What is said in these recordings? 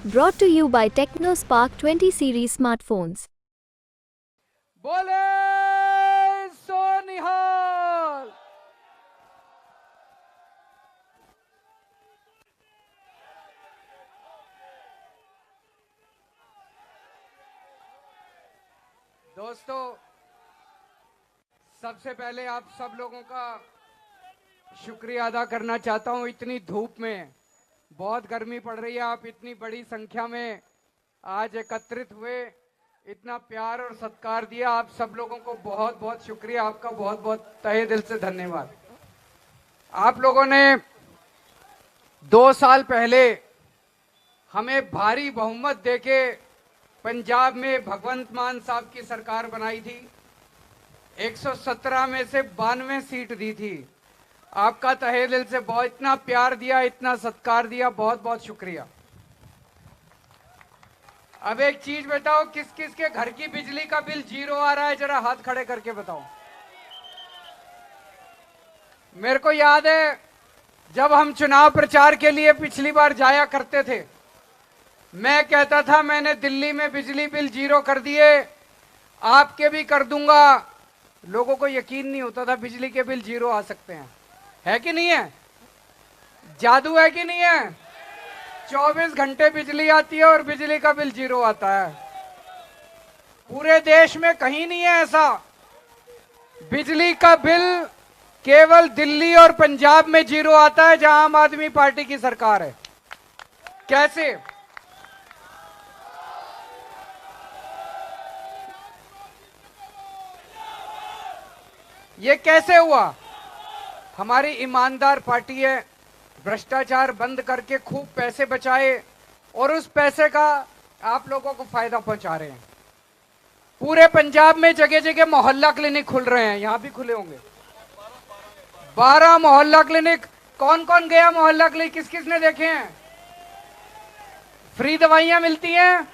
Brought to you by TechnoSpark 20 series smartphones. बोले सोनिहाल। दोस्तों, सबसे पहले आप सब लोगों का शुक्रिया अदा करना चाहता हूं। इतनी धूप में बहुत गर्मी पड़ रही है, आप इतनी बड़ी संख्या में आज एकत्रित हुए, इतना प्यार और सत्कार दिया, आप सब लोगों को बहुत बहुत शुक्रिया। आपका बहुत बहुत तहे दिल से धन्यवाद। आप लोगों ने 2 साल पहले हमें भारी बहुमत देके पंजाब में भगवंत मान साहब की सरकार बनाई थी। 117 में से 92 सीट दी थी। आपका तहे दिल से बहुत इतना प्यार दिया, इतना सत्कार दिया, बहुत बहुत शुक्रिया। अब एक चीज बताओ, किस किस के घर की बिजली का बिल 0 आ रहा है? जरा हाथ खड़े करके बताओ। मेरे को याद है, जब हम चुनाव प्रचार के लिए पिछली बार जाया करते थे, मैं कहता था मैंने दिल्ली में बिजली बिल 0 कर दिए, आपके भी कर दूंगा। लोगों को यकीन नहीं होता था बिजली के बिल 0 आ सकते हैं। है कि नहीं है? जादू है कि नहीं है? 24 घंटे बिजली आती है और बिजली का बिल 0 आता है। पूरे देश में कहीं नहीं है ऐसा। बिजली का बिल केवल दिल्ली और पंजाब में 0 आता है, जहां आम आदमी पार्टी की सरकार है। कैसे? ये कैसे हुआ? हमारी ईमानदार पार्टी है, भ्रष्टाचार बंद करके खूब पैसे बचाए और उस पैसे का आप लोगों को फायदा पहुंचा रहे हैं। पूरे पंजाब में जगह जगह मोहल्ला क्लिनिक खुल रहे हैं, यहां भी खुले होंगे 12 मोहल्ला क्लिनिक। कौन कौन गया मोहल्ला क्लिनिक? किस किस ने देखे हैं? फ्री दवाइयां मिलती हैं,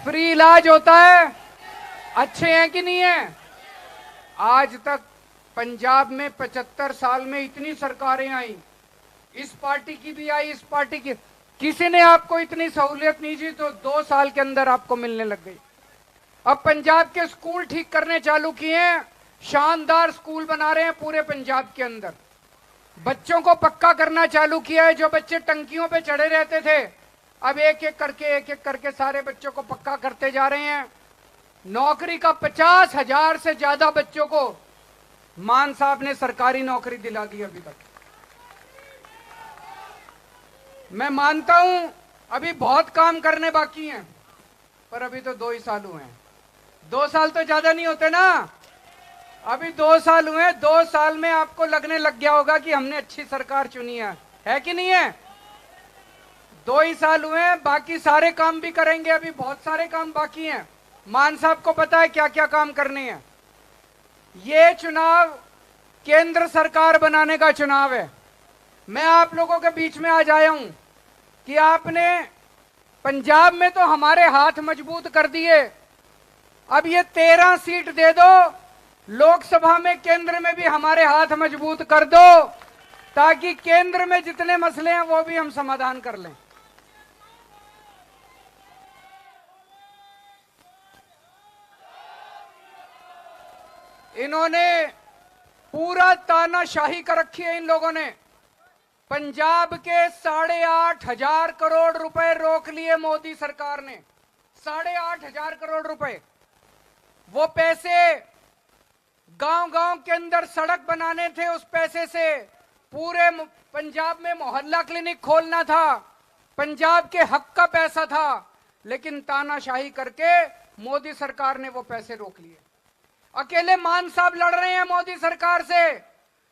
फ्री इलाज होता है, अच्छे हैं कि नहीं है? आज तक पंजाब में 75 साल में इतनी सरकारें आई, इस पार्टी की भी आई, इस पार्टी की, किसी ने आपको इतनी सहूलियत नहीं दी, तो 2 साल के अंदर आपको मिलने लग गई। अब पंजाब के स्कूल ठीक करने चालू किए हैं, शानदार स्कूल बना रहे हैं पूरे पंजाब के अंदर। बच्चों को पक्का करना चालू किया है। जो बच्चे टंकियों पे चढ़े रहते थे, अब एक एक करके सारे बच्चों को पक्का करते जा रहे हैं। नौकरी का 50,000 से ज्यादा बच्चों को मान साहब ने सरकारी नौकरी दिला दी अभी तक। मैं मानता हूं अभी बहुत काम करने बाकी हैं, पर अभी तो 2 ही साल हुए हैं। 2 साल तो ज्यादा नहीं होते ना, अभी 2 साल हुए हैं। 2 साल में आपको लगने लग गया होगा कि हमने अच्छी सरकार चुनी है कि नहीं है? 2 ही साल हुए हैं, बाकी सारे काम भी करेंगे। अभी बहुत सारे काम बाकी हैं। मान साहब को पता है क्या क्या काम करने हैं। ये चुनाव केंद्र सरकार बनाने का चुनाव है। मैं आप लोगों के बीच में आज आया हूं कि आपने पंजाब में तो हमारे हाथ मजबूत कर दिए, अब ये 13 सीट दे दो, लोकसभा में केंद्र में भी हमारे हाथ मजबूत कर दो, ताकि केंद्र में जितने मसले हैं वो भी हम समाधान कर लें। इन्होंने पूरा तानाशाही कर रखी है। इन लोगों ने पंजाब के 8,500 करोड़ रुपए रोक लिए मोदी सरकार ने। 8,500 करोड़ रुपए, वो पैसे गांव गांव के अंदर सड़क बनाने थे, उस पैसे से पूरे पंजाब में मोहल्ला क्लिनिक खोलना था, पंजाब के हक का पैसा था, लेकिन तानाशाही करके मोदी सरकार ने वो पैसे रोक लिए। अकेले मान साहब लड़ रहे हैं मोदी सरकार से,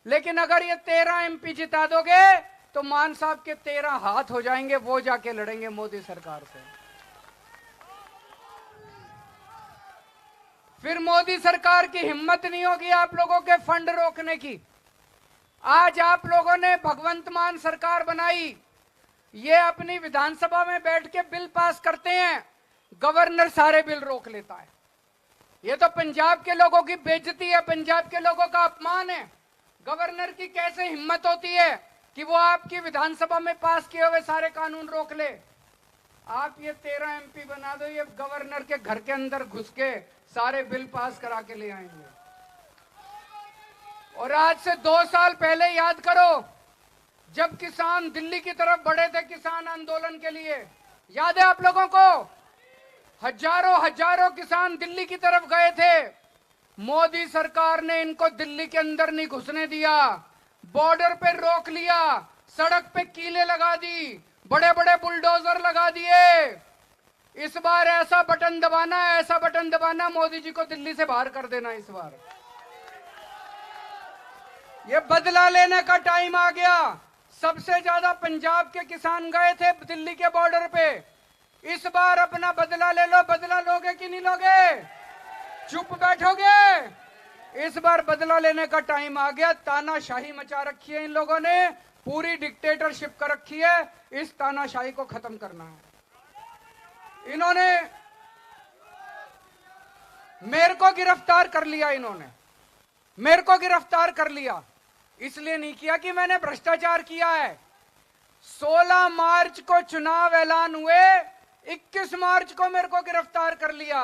लेकिन अगर ये 13 एमपी जिता दोगे तो मान साहब के 13 हाथ हो जाएंगे, वो जाके लड़ेंगे मोदी सरकार से। फिर मोदी सरकार की हिम्मत नहीं होगी आप लोगों के फंड रोकने की। आज आप लोगों ने भगवंत मान सरकार बनाई, ये अपनी विधानसभा में बैठ के बिल पास करते हैं, गवर्नर सारे बिल रोक लेता है। ये तो पंजाब के लोगों की बेइज्जती है, पंजाब के लोगों का अपमान है। गवर्नर की कैसे हिम्मत होती है कि वो आपकी विधानसभा में पास किए हुए सारे कानून रोक ले? आप ये 13 एमपी बना दो, ये गवर्नर के घर के अंदर घुस के सारे बिल पास करा के ले आएंगे। और आज से 2 साल पहले याद करो, जब किसान दिल्ली की तरफ बढ़े थे किसान आंदोलन के लिए, याद है आप लोगों को? हजारों किसान दिल्ली की तरफ गए थे। मोदी सरकार ने इनको दिल्ली के अंदर नहीं घुसने दिया, बॉर्डर पे रोक लिया, सड़क पे कीले लगा दी, बड़े बड़े बुलडोजर लगा दिए। इस बार ऐसा बटन दबाना मोदी जी को दिल्ली से बाहर कर देना। इस बार ये बदला लेने का टाइम आ गया। सबसे ज्यादा पंजाब के किसान गए थे दिल्ली के बॉर्डर पे। इस बार अपना बदला ले लो। बदला लोगे कि नहीं लोगे? चुप बैठोगे? इस बार बदला लेने का टाइम आ गया। तानाशाही मचा रखी है इन लोगों ने, पूरी डिक्टेटरशिप कर रखी है। इस तानाशाही को खत्म करना है। इन्होंने मेरे को गिरफ्तार कर लिया। इन्होंने मेरे को गिरफ्तार कर लिया, इसलिए नहीं किया कि मैंने भ्रष्टाचार किया है। 16 मार्च को चुनाव ऐलान हुए, 21 मार्च को मेरे को गिरफ्तार कर लिया।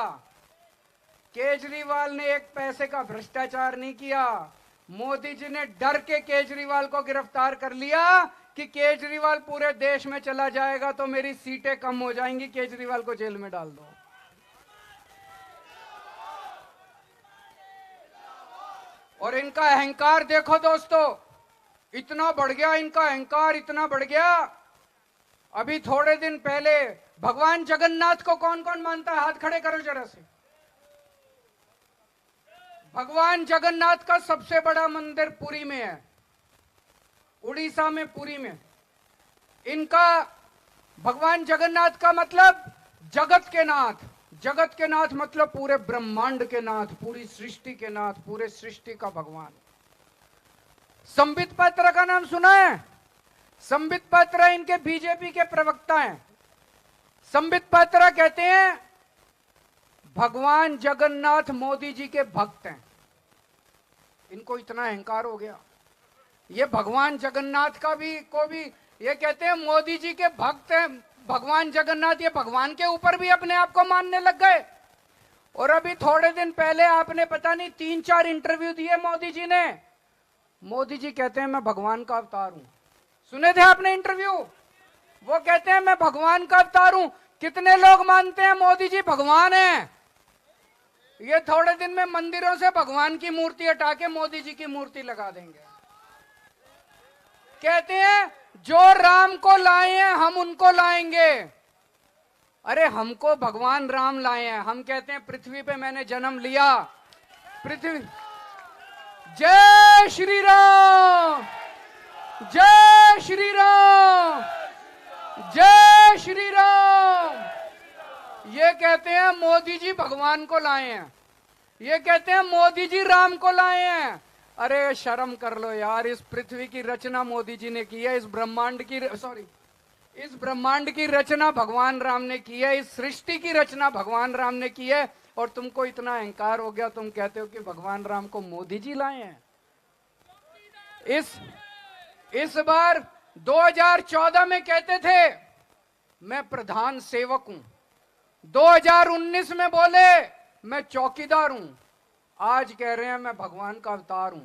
केजरीवाल ने एक पैसे का भ्रष्टाचार नहीं किया। मोदी जी ने डर के केजरीवाल को गिरफ्तार कर लिया कि केजरीवाल पूरे देश में चला जाएगा तो मेरी सीटें कम हो जाएंगी, केजरीवाल को जेल में डाल दो। और इनका अहंकार देखो दोस्तों, इतना बढ़ गया इनका अहंकार, इतना बढ़ गया। अभी थोड़े दिन पहले भगवान जगन्नाथ को कौन कौन मानता है? हाथ खड़े करो जरा से। भगवान जगन्नाथ का सबसे बड़ा मंदिर पुरी में है, उड़ीसा में, पुरी में। इनका भगवान जगन्नाथ का मतलब जगत के नाथ। जगत के नाथ मतलब पूरे ब्रह्मांड के नाथ, पूरी सृष्टि के नाथ, पूरे सृष्टि का भगवान। संबित पात्रा का नाम सुना है? संबित पात्रा इनके बीजेपी के प्रवक्ता हैं। संबित पात्रा कहते हैं भगवान जगन्नाथ मोदी जी के भक्त हैं। इनको इतना अहंकार हो गया, ये भगवान जगन्नाथ को भी ये कहते हैं मोदी जी के भक्त हैं। भगवान जगन्नाथ, ये भगवान के ऊपर भी अपने आप को मानने लग गए। और अभी थोड़े दिन पहले आपने पता नहीं 3-4 इंटरव्यू दिए मोदी जी ने। मोदी जी कहते हैं मैं भगवान का अवतार हूं। सुने थे आपने इंटरव्यू? वो कहते हैं मैं भगवान का अवतार हूं। कितने लोग मानते हैं मोदी जी भगवान हैं? ये थोड़े दिन में मंदिरों से भगवान की मूर्ति हटा के मोदी जी की मूर्ति लगा देंगे। कहते हैं जो राम को लाए हैं हम उनको लाएंगे। अरे हमको भगवान राम लाए हैं। हम कहते हैं पृथ्वी पे मैंने जन्म लिया। पृथ्वी, जय श्री राम, जय श्री राम, जय श्री राम। ये कहते हैं मोदी जी भगवान को लाए हैं, ये कहते हैं मोदी जी राम को लाए हैं। अरे शर्म कर लो यार, इस पृथ्वी की रचना मोदी जी ने की है, इस ब्रह्मांड की रचना भगवान राम ने की है, इस सृष्टि की रचना भगवान राम ने की है। और तुमको इतना अहंकार हो गया, तुम कहते हो कि भगवान राम को मोदी जी लाए हैं। इस बार 2014 में कहते थे मैं प्रधान सेवक हूं, 2019 में बोले मैं चौकीदार हूं, आज कह रहे हैं मैं भगवान का अवतार हूं।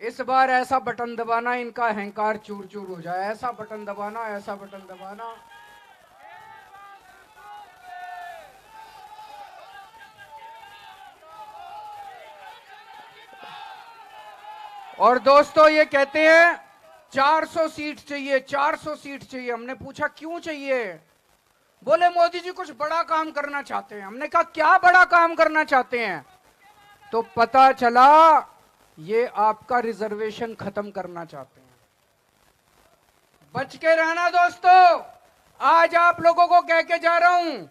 इस बार ऐसा बटन दबाना इनका अहंकार चूर चूर हो जाए, ऐसा बटन दबाना, ऐसा बटन दबाना। और दोस्तों ये कहते हैं 400 सीट चाहिए, 400 सीट चाहिए। हमने पूछा क्यों चाहिए? बोले मोदी जी कुछ बड़ा काम करना चाहते हैं। हमने कहा क्या बड़ा काम करना चाहते हैं? तो पता चला ये आपका रिजर्वेशन खत्म करना चाहते हैं। बच के रहना दोस्तों। आज आप लोगों को कह के जा रहा हूं,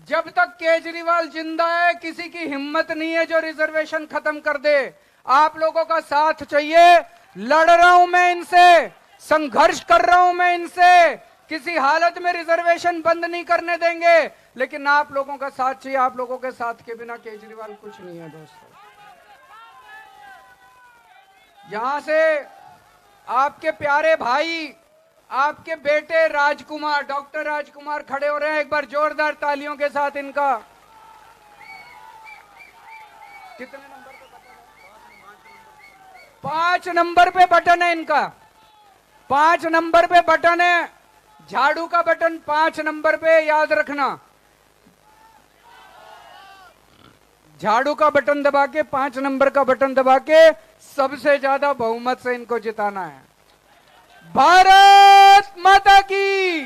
जब तक केजरीवाल जिंदा है किसी की हिम्मत नहीं है जो रिजर्वेशन खत्म कर दे। आप लोगों का साथ चाहिए। लड़ रहा हूं मैं इनसे, संघर्ष कर रहा हूं मैं इनसे, किसी हालत में रिजर्वेशन बंद नहीं करने देंगे, लेकिन आप लोगों का साथ चाहिए। आप लोगों के साथ के बिना केजरीवाल कुछ नहीं है दोस्तों। यहां से आपके प्यारे भाई, आपके बेटे राजकुमार, डॉक्टर राजकुमार खड़े हो रहे हैं, एक बार जोरदार तालियों के साथ इनका। कितने नंबर पे बटन है? 5 नंबर पे बटन है इनका। 5 नंबर पे बटन है, झाड़ू का बटन 5 नंबर पे, याद रखना। झाड़ू का बटन दबा के, 5 नंबर का बटन दबा के सबसे ज्यादा बहुमत से इनको जिताना है। भारत माता की।